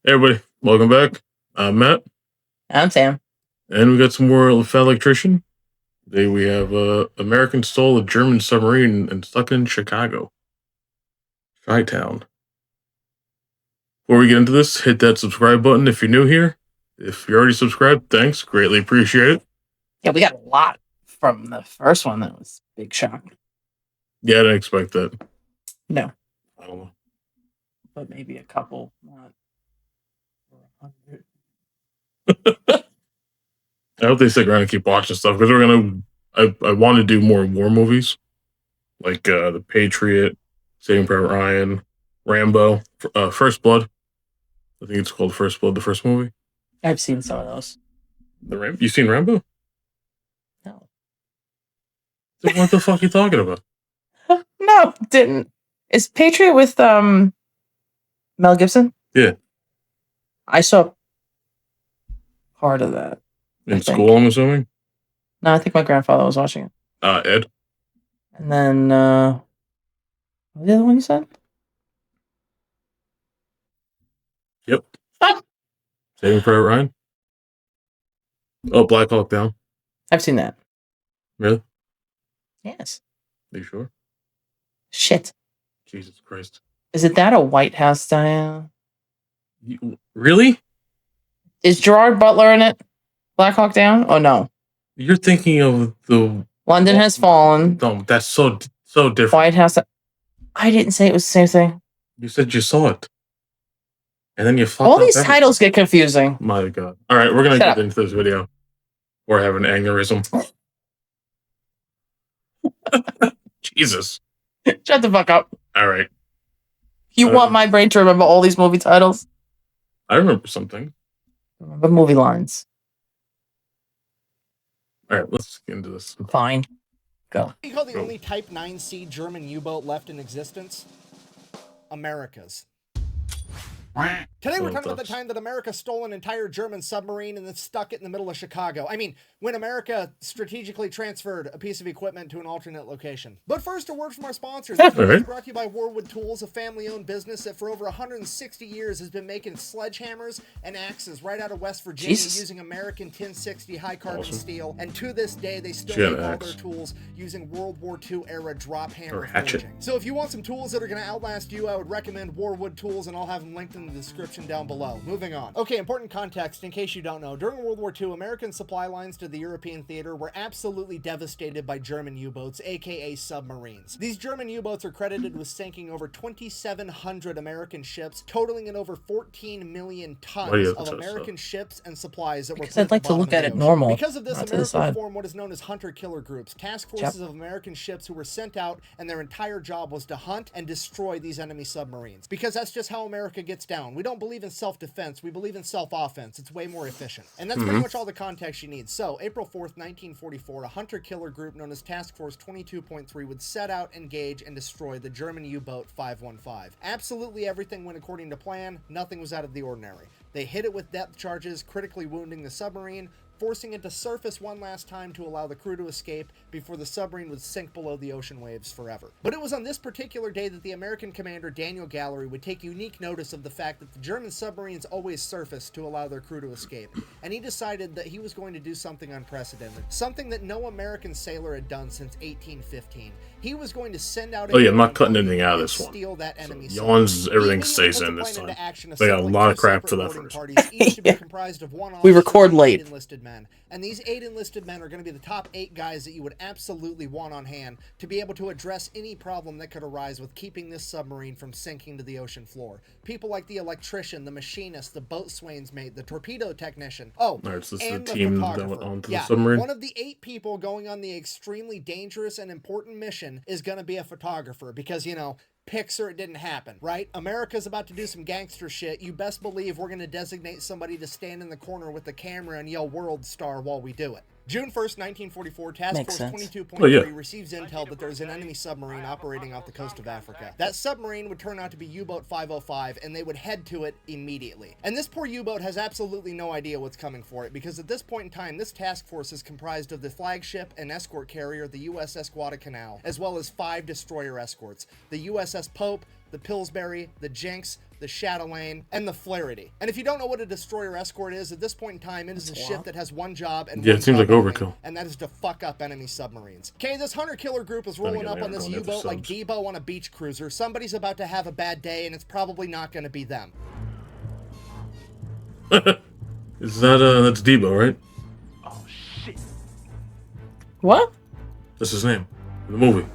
Hey everybody, welcome back. I'm Matt, I'm Sam. and we got some more Fat Electrician. Today we have American stole a German submarine and stuck in Chicago. Chi-Town. Before we get into this, hit that subscribe button if you're new here. If you're already subscribed, thanks. Greatly appreciate it. Yeah, we got a lot from the first one. That was a big shock. Yeah, I didn't expect that. No, I don't know. but maybe a couple. Not 100. I hope they stick around and keep watching stuff because we're gonna. I want to do more war movies, like The Patriot, Saving Private Ryan, Rambo, First Blood. I think it's called First Blood, the first movie. I've seen some of those. You seen Rambo? No. Then what the fuck are you talking about? No, didn't. Is Patriot with Mel Gibson? Yeah. I saw part of that. In school, I'm assuming? No, I think my grandfather was watching it. Ed. And then what was the other one you said? Yep. Saving Private Ryan. Oh, Black Hawk Down. I've seen that. Really? Yes. Are you sure? Shit. Jesus Christ. Is it that a White House Down? Really? Is Gerard Butler in it? Black Hawk Down? Oh no. You're thinking of the London Has Fallen. No, that's so different. White House. I didn't say it was the same thing. You said you saw it. And then you fucked All these titles get confusing. My God. All right, we're going to get into this video. We're having an aneurysm. Jesus. Shut the fuck up. All right. You want my brain to remember all these movie titles? I remember something. Remember movie lines. All right, let's get into this. Fine. Go. You call the only Type 9C German U-boat left in existence? America's. Today we're talking about the time that America stole an entire German submarine and then stuck it in the middle of Chicago. I mean, when America strategically transferred a piece of equipment to an alternate location. But first, a word from our sponsors. This video is brought to you by Warwood Tools, a family-owned business that for over 160 years has been making sledgehammers and axes right out of West Virginia using American 1060 high-carbon steel. And to this day, they still make all their tools using World War II era drop hammer forging. So if you want some tools that are going to outlast you, I would recommend Warwood Tools, and I'll have them linked in the description down below. Moving on. Okay, important context in case you don't know. During World War II, American supply lines to the European theater were absolutely devastated by German U-boats, aka submarines. These German U-boats are credited with sinking over 2,700 American ships, totaling in over 14 million tons of American ships and supplies that were put I'd like to look at it normal. Because of this, America formed what is known as hunter-killer groups, task forces of American ships who were sent out, and their entire job was to hunt and destroy these enemy submarines. Because that's just how America gets down. We don't believe in self-defense, we believe in self-offense. It's way more efficient. And that's pretty much all the context you need. So, April 4th, 1944, a hunter-killer group known as Task Force 22.3 would set out, engage, and destroy the German U-boat 515. Absolutely everything went according to plan. Nothing was out of the ordinary. They hit it with depth charges, critically wounding the submarine, forcing it to surface one last time to allow the crew to escape before the submarine would sink below the ocean waves forever. But it was on this particular day that the American commander Daniel Gallery would take unique notice of the fact that the German submarines always surfaced to allow their crew to escape, and he decided that he was going to do something unprecedented, something that no American sailor had done since 1815. He was going to send out I'm not cutting anything out of this one. Steal that enemy yawns, everything stays in this time. They got a lot of crap for that first. Each to be comprised of one we record late. Enlisted men. And these 8 enlisted men are going to be the top 8 guys that you would absolutely want on hand to be able to address any problem that could arise with keeping this submarine from sinking to the ocean floor. People like the electrician, the machinist, the boatswain's mate, the torpedo technician. Oh, so this and is the team that went onto the submarine. One of the 8 people going on the extremely dangerous and important mission is going to be a photographer because, you know, Pixar, it didn't happen, right? America's about to do some gangster shit. You best believe we're going to designate somebody to stand in the corner with the camera and yell "World Star" while we do it. June 1st, 1944, Task Force 22.3 receives intel that there's an enemy submarine operating off the coast of Africa. That submarine would turn out to be U-boat 505, and they would head to it immediately. And this poor U-boat has absolutely no idea what's coming for it, because at this point in time, this task force is comprised of the flagship and escort carrier, the USS Guadalcanal, as well as 5 destroyer escorts, the USS Pope, the Pillsbury, the Jinx, the Chatelaine, and the Flaherty. And if you don't know what a destroyer escort is, at this point in time, it is a ship that has one job and Yeah, one it seems job like only, overkill. and that is to fuck up enemy submarines. Okay, this hunter-killer group is rolling up on this U-boat like Debo on a beach cruiser. Somebody's about to have a bad day, and it's probably not going to be them. Is that, that's Debo, right? Oh shit. What? That's his name. In the movie.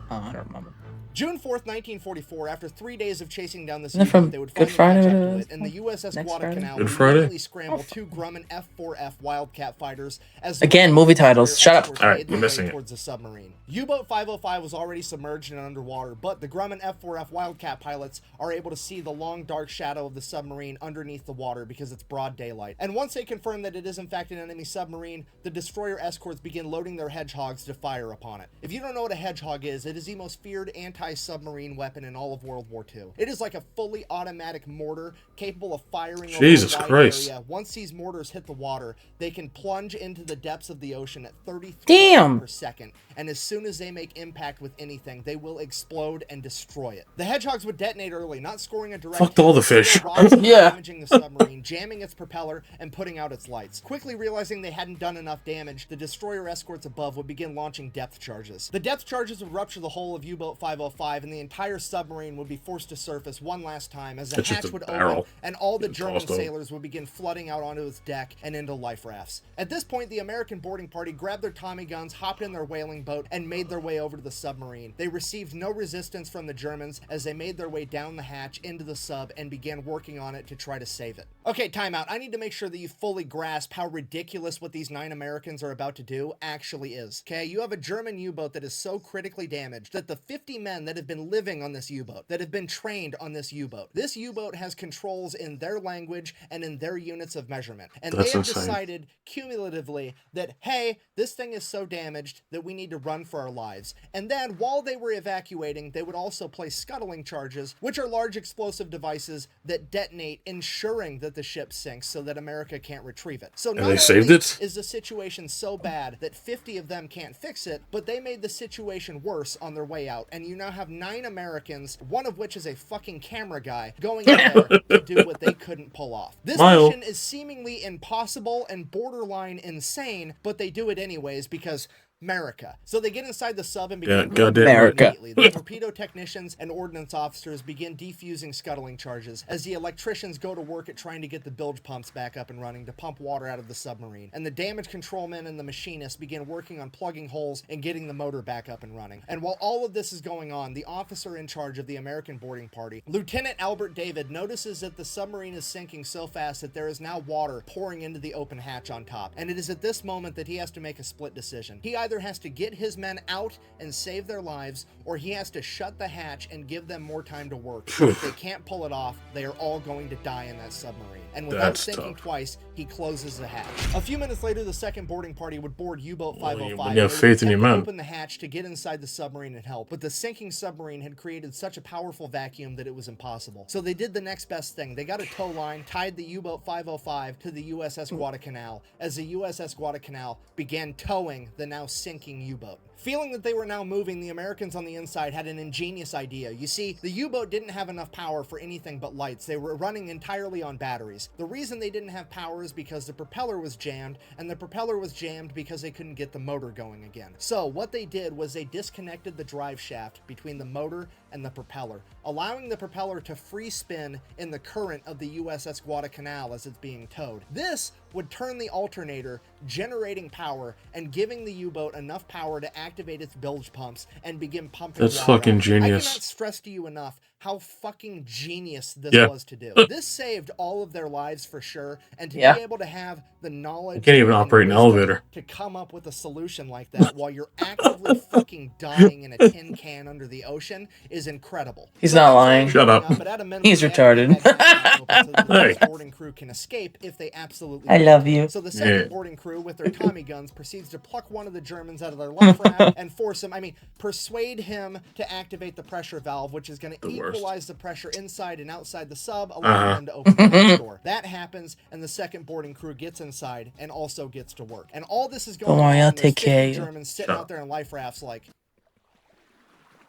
Oh, I don't remember. June 4th, 1944, after 3 days of chasing down this Isn't it from U-boat, they would Good finally Friday catch up to to it, and the USS next Guadalcanal Good would Friday? immediately scramble two Grumman F-4F Wildcat fighters as Again, movie titles. Shut up. escorts All right, made you're their missing way it. towards the submarine. U-boat 505 was already submerged and underwater, but the Grumman F-4F Wildcat pilots are able to see the long dark shadow of the submarine underneath the water because it's broad daylight. And once they confirm that it is in fact an enemy submarine, the destroyer escorts begin loading their hedgehogs to fire upon it. If you don't know what a hedgehog is, it is the most feared anti-submarine weapon in all of World War II. It is like a fully automatic mortar capable of firing Jesus over a wide Christ. area. Once these mortars hit the water, they can plunge into the depths of the ocean at 33 Damn. per second, and as soon as they make impact with anything, they will explode and destroy it. The hedgehogs would detonate early, not scoring a direct Fucked all the hit, but fish. rapidly Yeah. damaging the submarine, jamming its propeller, and putting out its lights. Quickly realizing they hadn't done enough damage, the destroyer escorts above would begin launching depth charges. The depth charges would rupture the hull of U-boat 505, and the entire submarine would be forced to surface one last time as the That's just hatch a would barrel open, and all the getting German tossed over. sailors would begin flooding out onto its deck and into life rafts. At this point, the American boarding party grabbed their Tommy guns, hopped in their whaling boat, and made their way over to the submarine. They received no resistance from the Germans as they made their way down the hatch into the sub and began working on it to try to save it. Okay, time out. I need to make sure that you fully grasp how ridiculous what these 9 Americans are about to do actually is. Okay, you have a German U-boat that is so critically damaged that the 50 men that have been living on this U-boat, that have been trained on this U-boat, this U-boat has controls in their language and in their units of measurement. And That's they have insane. decided cumulatively that, hey, this thing is so damaged that we need to run for our lives. And then while they were evacuating, they would also place scuttling charges, which are large explosive devices that detonate, ensuring that the ship sinks so that America can't retrieve it. So not they saved only it? is the situation so bad that 50 of them can't fix it, but they made the situation worse on their way out. And you now have 9 Americans, one of which is a fucking camera guy, going in there to do what they couldn't pull off. This Smile. mission is seemingly impossible and borderline insane, but they do it anyways because America. So they get inside the sub and begin goddamn America. immediately. The torpedo technicians and ordnance officers begin defusing scuttling charges as the electricians go to work at trying to get the bilge pumps back up and running to pump water out of the submarine. And the damage control men and the machinists begin working on plugging holes and getting the motor back up and running. And while all of this is going on, the officer in charge of the American boarding party, Lieutenant Albert David, notices that the submarine is sinking so fast that there is now water pouring into the open hatch on top. And it is at this moment that he has to make a split decision. He either has to get his men out and save their lives, or he has to shut the hatch and give them more time to work. If they can't pull it off, they are all going to die in that submarine. And without That's thinking tough. twice, he closes the hatch. A few minutes later, the second boarding party would board U-boat Well, 505. when you have They would faith in your attempt to men. open the hatch to get inside the submarine and help, but the sinking submarine had created such a powerful vacuum that it was impossible. So they did the next best thing. They got a tow line, tied the U-boat 505 to the USS Guadalcanal as the USS Guadalcanal began towing the now sinking U-boat. Feeling that they were now moving, the Americans on the inside had an ingenious idea. You see, the U-boat didn't have enough power for anything but lights. They were running entirely on batteries. The reason they didn't have power is because the propeller was jammed, and the propeller was jammed because they couldn't get the motor going again. So what they did was they disconnected the drive shaft between the motor and the propeller, allowing the propeller to free spin in the current of the USS Guadalcanal as it's being towed. This would turn the alternator, generating power and giving the U-boat enough power to activate its bilge pumps and begin pumping That's water fucking out. genius. I cannot stress to you enough how fucking genius this Yeah. was to do. This saved all of their lives for sure, and to Yeah. be able to have the knowledge You can't even and operate an wisdom elevator. to come up with a solution like that while you're actively fucking dying in a tin can under the ocean is incredible. He's So not things are lying. going Shut up. up, but at a minimum, He's they have to get retarded. that hatch open so that the Hey. next boarding crew can escape if they absolutely I want. love you. So the second Yeah. boarding crew with their Tommy guns proceeds to pluck one of the Germans out of their life raft and force him, persuade him to activate the pressure valve, which is going to The worst. equalize the pressure inside and outside the sub, allowing them to open the hatch door. That happens, and the second boarding crew gets inside and also gets to work. And all this is going Don't worry, on. I'll There's take 50 care of you. Germans sitting Shut out up. there in life rafts like,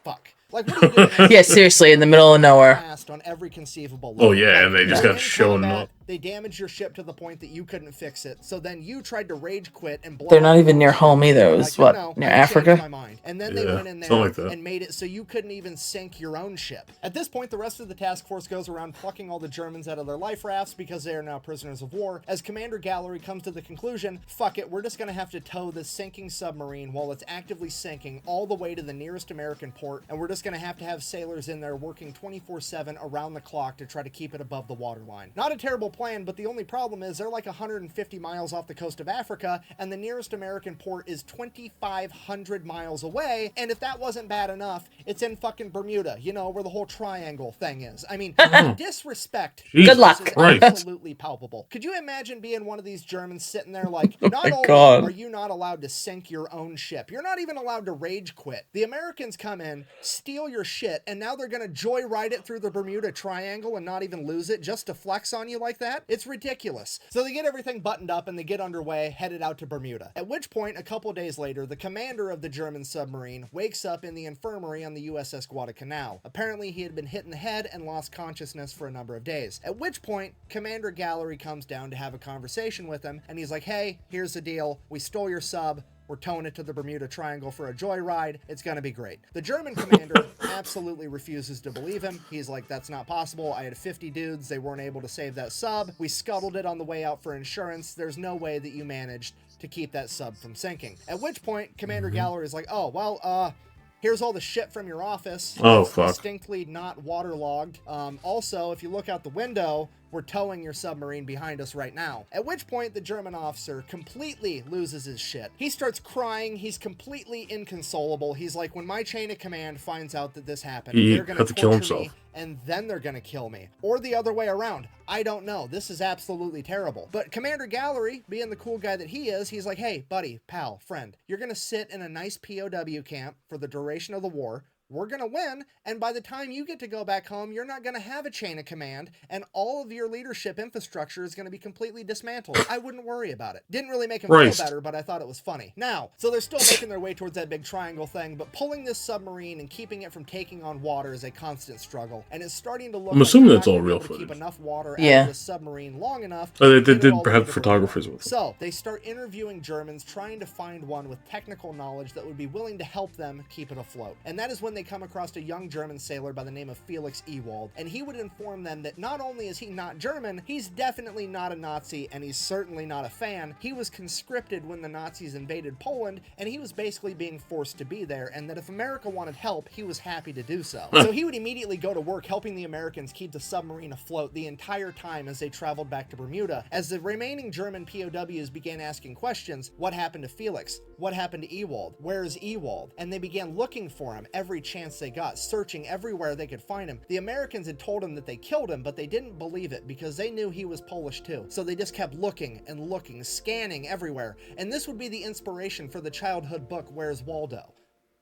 fuck. Like, what are you doing? Yeah, seriously, in the middle of nowhere. Blast on every conceivable Oh level. yeah, and they just Like, got in shown combat, up. They damaged your ship to the point that you couldn't fix it. So then you tried to rage quit and blow They're up not your even own near ship. home either. It You're was like, what, no, near I changed Africa? my mind. And then they Yeah, went in there something like that. and made it so you couldn't even sink your own ship. At this point, the rest of the task force goes around plucking all the Germans out of their life rafts because they are now prisoners of war, as Commander Gallery comes to the conclusion, fuck it, we're just gonna have to tow this sinking submarine while it's actively sinking all the way to the nearest American port, and we're just gonna have sailors in there working 24/7 around the clock to try to keep it above the waterline. Not a terrible plan, but the only problem is they're like 150 miles off the coast of Africa, and the nearest American port is 2,500 miles away, and if that wasn't bad enough, it's in fucking Bermuda, you know, where the whole triangle thing is. I mean, the disrespect Jesus luck. is Christ. absolutely palpable. Could you imagine being one of these Germans sitting there like, not my only God. are you not allowed to sink your own ship, you're not even allowed to rage quit. The Americans come in, steal your shit, and now they're gonna joyride it through the Bermuda Triangle and not even lose it just to flex on you like that? It's ridiculous. So they get everything buttoned up and they get underway, headed out to Bermuda. At which point, a couple days later, the commander of the German submarine wakes up in the infirmary on the USS Guadalcanal. Apparently, he had been hit in the head and lost consciousness for a number of days. At which point, Commander Gallery comes down to have a conversation with him, and he's like, hey, here's the deal. We stole your sub. We're towing it to the Bermuda Triangle for a joyride. It's going to be great. The German commander absolutely refuses to believe him. He's like, that's not possible. I had 50 dudes. They weren't able to save that sub. We scuttled it on the way out for insurance. There's no way that you managed to keep that sub from sinking. At which point, Commander Gallery is like, oh, well, here's all the shit from your office. Oh, It's fuck. distinctly not waterlogged. Also, if you look out the window, we're towing your submarine behind us right now. At which point, the German officer completely loses his shit. He starts crying. He's completely inconsolable. He's like, when my chain of command finds out that this happened, He they're going had to kill torture me, himself. and then they're going to kill me. Or the other way around. I don't know. This is absolutely terrible. But Commander Gallery, being the cool guy that he is, he's like, hey, buddy, pal, friend, you're going to sit in a nice POW camp for the duration of the war. We're going to win, and by the time you get to go back home, you're not going to have a chain of command, and all of your leadership infrastructure is going to be completely dismantled. I wouldn't worry about it. Didn't really make him Christ. feel better, but I thought it was funny. Now, so they're still making their way towards that big triangle thing, but pulling this submarine and keeping it from taking on water is a constant struggle, and it's starting to look I'm like assuming they're that's not all gonna be real able to keep footage. enough water out Yeah. of this submarine long enough Oh, they to get it did all the way have to photographers Bermuda. with them. So they start interviewing Germans, trying to find one with technical knowledge that would be willing to help them keep it afloat. And that is when they come across a young German sailor by the name of Felix Ewald, and he would inform them that not only is he not German, he's definitely not a Nazi, and he's certainly not a fan. He was conscripted when the Nazis invaded Poland, and he was basically being forced to be there, and that if America wanted help, he was happy to do so. So he would immediately go to work helping the Americans keep the submarine afloat the entire time as they traveled back to Bermuda. As the remaining German POWs began asking questions, what happened to Felix? What happened to Ewald? Where is Ewald? And they began looking for him every chance they got, searching everywhere they could find him. The Americans had told him that they killed him, but they didn't believe it because they knew he was Polish too. So they just kept looking and looking, scanning everywhere. And this would be the inspiration for the childhood book, Where's Waldo?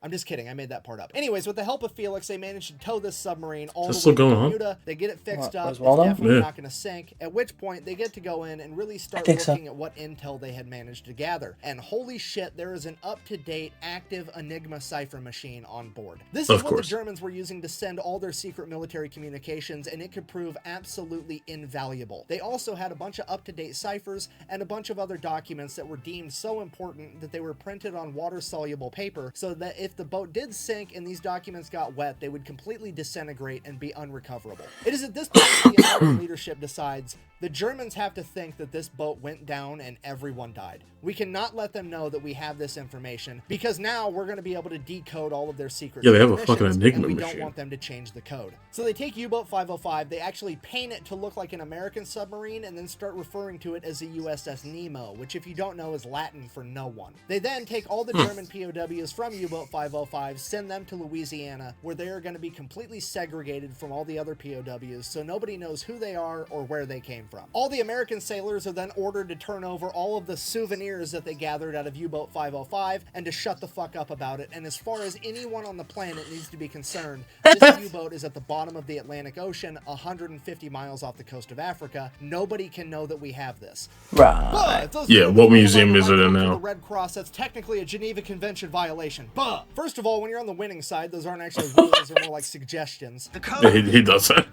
I'm just kidding. I made that part up. Anyways, with the help of Felix, they managed to tow this submarine all the Is way that still to going on? Bermuda. They get it fixed What, up. was It's Waldo? definitely Yeah. not going to sink. At which point, they get to go in and really start think so. looking at what intel they had managed to gather. And holy shit, there is an up-to-date, active Enigma cipher machine on board. This is Of what the course. Germans were using to send all their secret military communications, and it could prove absolutely invaluable. They also had a bunch of up-to-date ciphers and a bunch of other documents that were deemed so important that they were printed on water-soluble paper so that if the boat did sink and these documents got wet, they would completely disintegrate and be unrecoverable. It is at this point that the American leadership decides the Germans have to think that this boat went down and everyone died. We cannot let them know that we have this information because now we're going to be able to decode all of their secret Yeah, they have a transmissions, fucking Enigma and we don't machine. want them to change the code. So they take U-Boat 505, they actually paint it to look like an American submarine and then start referring to it as the USS Nemo, which if you don't know is Latin for no one. They then take all the German POWs from U-Boat 505, send them to Louisiana, where they are going to be completely segregated from all the other POWs so nobody knows who they are or where they came from. All the American sailors are then ordered to turn over all of the souvenirs that they gathered out of U-Boat 505 and to shut the fuck up about it. And as far as anyone on the planet needs to be concerned, this U-boat is at the bottom of the Atlantic Ocean, 150 miles off the coast of Africa. Nobody can know that we have this. Right. Yeah, what museum is it in now? The Red Cross, that's technically a Geneva Convention violation. But first of all, when you're on the winning side, those aren't actually rules, they're more like suggestions. Yeah, he does that.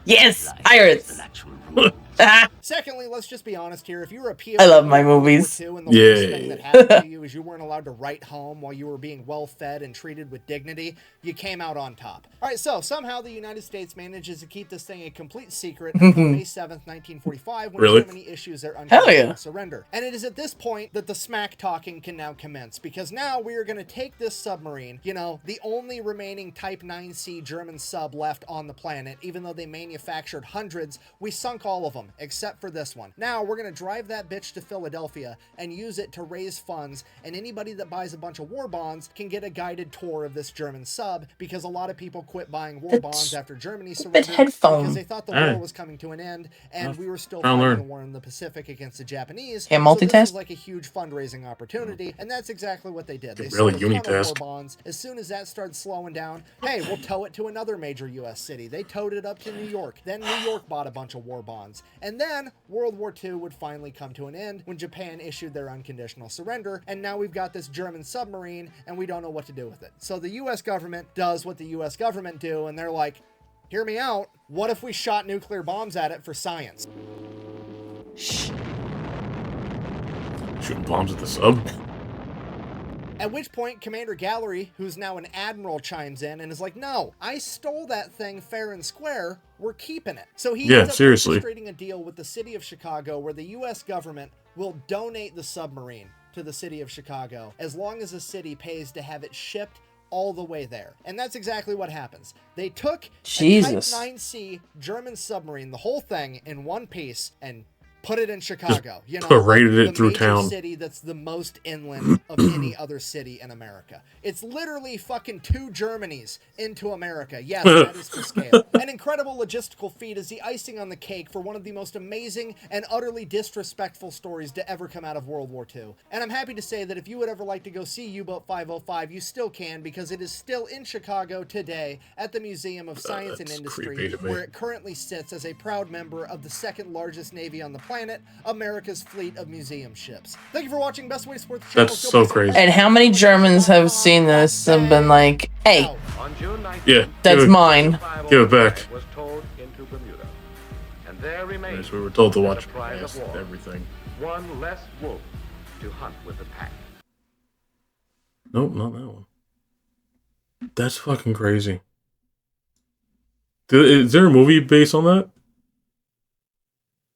Yes, pirates. Secondly, let's just be honest here. If you were a POW I love my in World War movies. II and the worst thing that happened to you is you weren't allowed to write home while you were being well fed and treated with dignity, you came out on top. All right, so somehow the United States manages to keep this thing a complete secret until May 7th, 1945, when Germany issues their unconditional surrender. And it is at this point that the smack talking can now commence, because now we are going to take this submarine, you know, the only remaining Type 9C German sub left on the planet, even though they manufactured hundreds, we sunk all of them, except for this one. Now we're going to drive that bitch to Philadelphia and use it to raise funds, and anybody that buys a bunch of war bonds can get a guided tour of this German sub, because a lot of people quit buying war bonds after Germany surrendered because they thought the war was coming to an end, and we were still fighting a war in the Pacific against the Japanese. Can't so multitask? this was like a huge fundraising opportunity, and that's exactly what they did. They sold a ton of war bonds. As soon as that started slowing down, hey, we'll tow it to another major U.S. city. They towed it up to New York. Then New York bought a bunch of war bonds. And then World War II would finally come to an end when Japan issued their unconditional surrender, and now we've got this German submarine, and we don't know what to do with it. So the U.S. government does what the U.S. government do, and they're like, hear me out, what if we shot nuclear bombs at it for science? Shooting bombs at the sub? At which point, Commander Gallery, who's now an admiral, chimes in and is like, no, I stole that thing fair and square. We're keeping it. So he ends up orchestrating a deal with the city of Chicago where the U.S. government will donate the submarine to the city of Chicago as long as the city pays to have it shipped all the way there. And that's exactly what happens. They took a Type 9C German submarine, the whole thing, in one piece, and put it in Chicago. You know, paraded it through town. City that's the most inland of any other city in America. It's literally fucking 2 Germanys into America. Yes, that is to scale. An incredible logistical feat is the icing on the cake for one of the most amazing and utterly disrespectful stories to ever come out of World War II. And I'm happy to say that if you would ever like to go see U-Boat 505, you still can, because it is still in Chicago today at the Museum of Science and Industry, where it currently sits as a proud member of the second largest navy on the planet, America's fleet of museum ships. Thank you for watching Best Way to Support the channel. That's so crazy. And how many Germans have seen this and been like, hey, that's mine. Give it back. Yes, we were told to watch past everything. One less wolf to hunt with the pack. Nope, not that one. That's fucking crazy. Is there a movie based on that?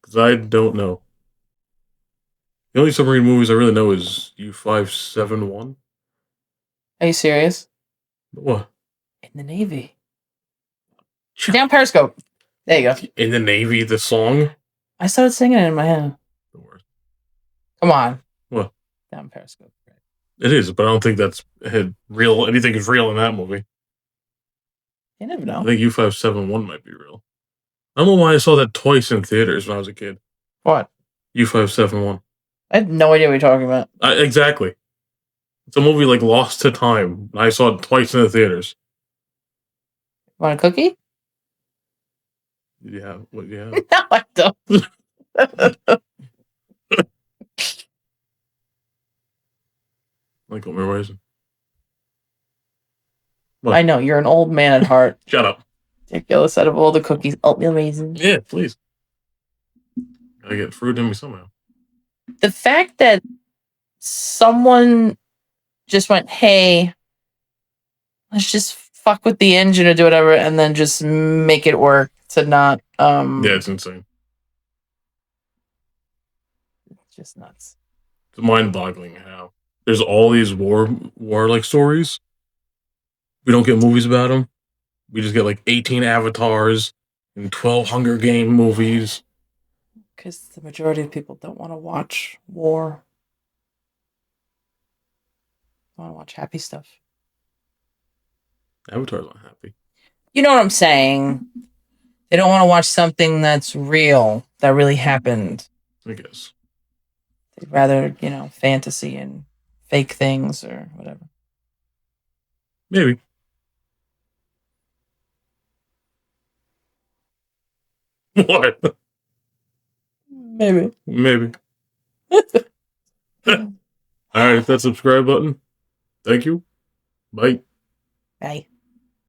Because I don't know. The only submarine movies I really know is U-571. Are you serious? What? In the Navy. Down Periscope. There you go. In the Navy, the song? I started singing it in my head. Come on. What? Down Periscope. It is, but I don't think that's real. Anything is real in that movie. You never know. I think U-571 might be real. I don't know why I saw that twice in theaters when I was a kid. What? U-571. I had no idea what you're talking about. Exactly. It's a movie like Lost to Time. I saw it twice in the theaters. Want a cookie? Yeah. What? Yeah. No, I don't. Like oatmeal raisin. I know you're an old man at heart. Shut up. Ridiculous. Out of all the cookies, oatmeal raisin. Yeah, please. Gotta get fruit in me somehow. The fact that someone just went, hey, let's just fuck with the engine or do whatever, and then just make it work to not. Yeah, it's insane. It's just nuts. It's mind-boggling how there's all these war like stories. We don't get movies about them. We just get like 18 Avatars and 12 Hunger Game movies. Because the majority of people don't want to watch war. They want to watch happy stuff. Avatar's not happy. You know what I'm saying? They don't want to watch something that's real, that really happened. I guess. They'd rather, fantasy and fake things or whatever. Maybe. What? Maybe. Maybe. All right, hit that subscribe button. Thank you. Bye. Bye.